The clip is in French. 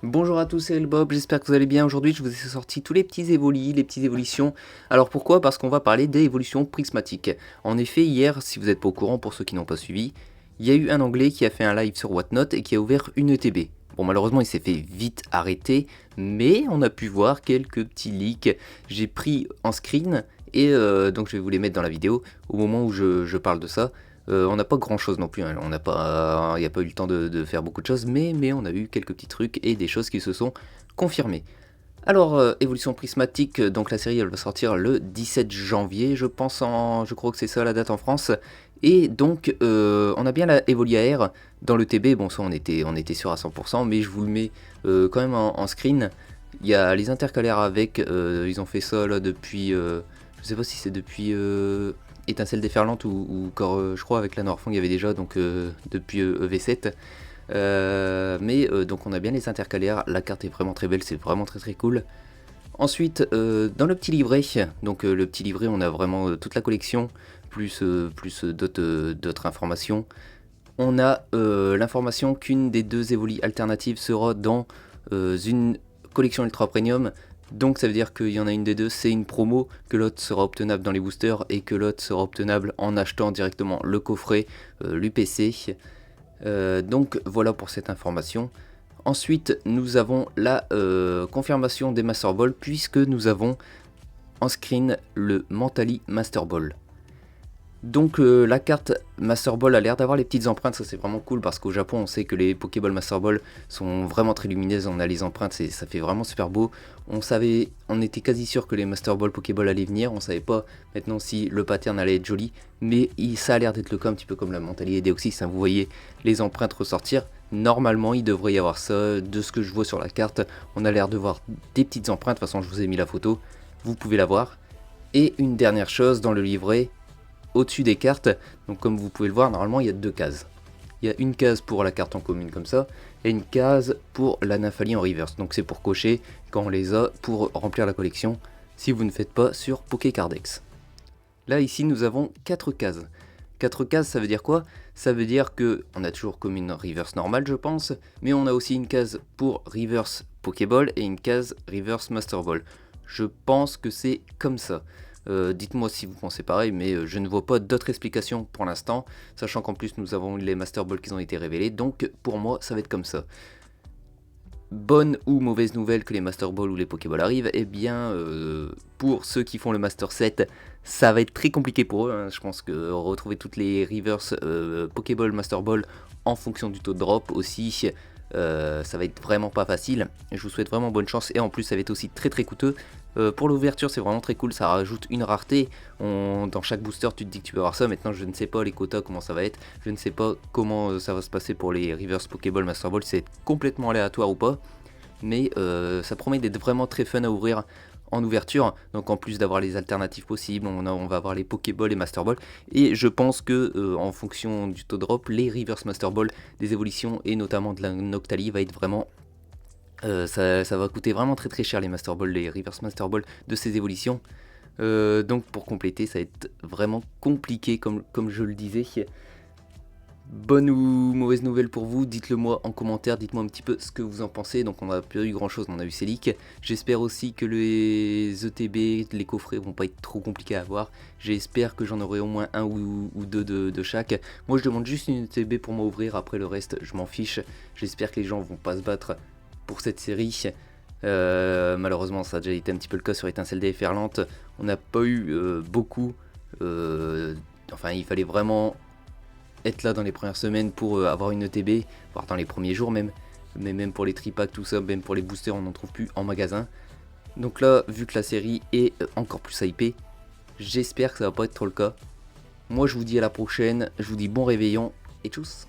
Bonjour à tous, c'est Bob, j'espère que vous allez bien. Aujourd'hui, je vous ai sorti tous les petits évolis, les petites évolutions. Alors pourquoi? Parce qu'on va parler des évolutions prismatiques. En effet, hier, si vous n'êtes pas au courant, pour ceux qui n'ont pas suivi, il y a eu un Anglais qui a fait un live sur Whatnot et qui a ouvert une ETB. Bon, malheureusement, il s'est fait vite arrêter, mais on a pu voir quelques petits leaks. J'ai pris en screen et donc je vais vous les mettre dans la vidéo au moment où je parle de ça. On n'a pas grand chose non plus, hein. Il n'y a pas eu le temps de faire beaucoup de choses, mais on a eu quelques petits trucs et des choses qui se sont confirmées. Alors, évolution prismatique, donc la série elle va sortir le 17 janvier, je crois que c'est ça la date en France. Et donc, on a bien la Evolia R dans le TB, bon ça on était sûr à 100%, mais je vous le mets quand même en screen. Il y a les intercalaires avec, ils ont fait ça là depuis, je sais pas si c'est depuis Étincelle déferlante ou encore, je crois avec la Norfang il y avait déjà, donc depuis EV7. Donc on a bien les intercalaires, la carte est vraiment très belle, c'est vraiment très cool. Ensuite, dans le petit livret, donc le petit livret, on a vraiment toute la collection, plus d'autres informations. On a l'information qu'une des deux évolis alternatives sera dans une collection ultra premium. Donc ça veut dire qu'il y en a une des deux, c'est une promo, que l'autre sera obtenable dans les boosters et que l'autre sera obtenable en achetant directement le coffret, l'UPC. Donc voilà pour cette information. Ensuite, nous avons la confirmation des Master Ball puisque nous avons en screen le Mentally Master Ball. Donc la carte Master Ball a l'air d'avoir les petites empreintes, ça c'est vraiment cool parce qu'au Japon on sait que les Pokéball Master Ball sont vraiment très lumineuses, on a les empreintes, ça fait vraiment super beau. On était quasi sûr que les Master Ball Pokéball allaient venir, on savait pas maintenant si le pattern allait être joli, mais ça a l'air d'être le cas un petit peu comme la Mentally et Deoxys, hein, vous voyez les empreintes ressortir. Normalement il devrait y avoir ça, de ce que je vois sur la carte, on a l'air de voir des petites empreintes, de toute façon je vous ai mis la photo, vous pouvez la voir. Et une dernière chose dans le livret, au-dessus des cartes, donc comme vous pouvez le voir, normalement il y a deux cases. Il y a une case pour la carte en commune comme ça, et une case pour la Nymphalie en reverse. Donc c'est pour cocher quand on les a, pour remplir la collection, si vous ne faites pas sur Pokécardex. Là ici nous avons 4 cases. 4 cases ça veut dire quoi? Ça veut dire que on a toujours commune reverse normale je pense, mais on a aussi une case pour reverse Pokéball et une case reverse Master Ball. Je pense que c'est comme ça. Dites-moi si vous pensez pareil, mais je ne vois pas d'autres explications pour l'instant, sachant qu'en plus nous avons les Master Ball qui ont été révélés, donc pour moi ça va être comme ça. Bonne ou mauvaise nouvelle que les Master Ball ou les Pokéball arrivent, eh bien pour ceux qui font le Master 7, ça va être très compliqué pour eux, hein. Je pense que retrouver toutes les reverse Pokéball, Master Ball en fonction du taux de drop aussi, ça va être vraiment pas facile. Je vous souhaite vraiment bonne chance et en plus ça va être aussi très coûteux. Pour l'ouverture c'est vraiment très cool, ça rajoute une rareté. Dans chaque booster tu te dis que tu peux avoir ça. Maintenant je ne sais pas les quotas comment ça va être, je ne sais pas comment ça va se passer pour les reverse Pokéball, Master Ball, si c'est complètement aléatoire ou pas. Mais ça promet d'être vraiment très fun à ouvrir en ouverture, donc en plus d'avoir les alternatives possibles, on va avoir les Pokéball et Master Ball, et je pense que en fonction du taux de drop, les Reverse Master Ball des évolutions et notamment de la Noctali va être vraiment ça va coûter vraiment très cher les Master Ball, les Reverse Master Ball de ces évolutions. Donc pour compléter ça va être vraiment compliqué comme je le disais. Bonne ou mauvaise nouvelle pour vous, dites-le moi en commentaire, dites-moi un petit peu ce que vous en pensez. Donc on n'a pas eu grand chose, on a eu ces leaks. J'espère aussi que les ETB, les coffrets vont pas être trop compliqués à avoir. J'espère que j'en aurai au moins un ou deux de chaque. Moi je demande juste une ETB pour m'ouvrir, après le reste je m'en fiche. J'espère que les gens vont pas se battre pour cette série. Malheureusement ça a déjà été un petit peu le cas sur Étincelle déferlante. On n'a pas eu beaucoup. Enfin il fallait vraiment être là dans les premières semaines pour avoir une ETB, voire dans les premiers jours même, mais même pour les tripacks, tout ça, même pour les boosters, on n'en trouve plus en magasin. Donc là, vu que la série est encore plus hypée, j'espère que ça va pas être trop le cas. Moi je vous dis à la prochaine, je vous dis bon réveillon et tchuss.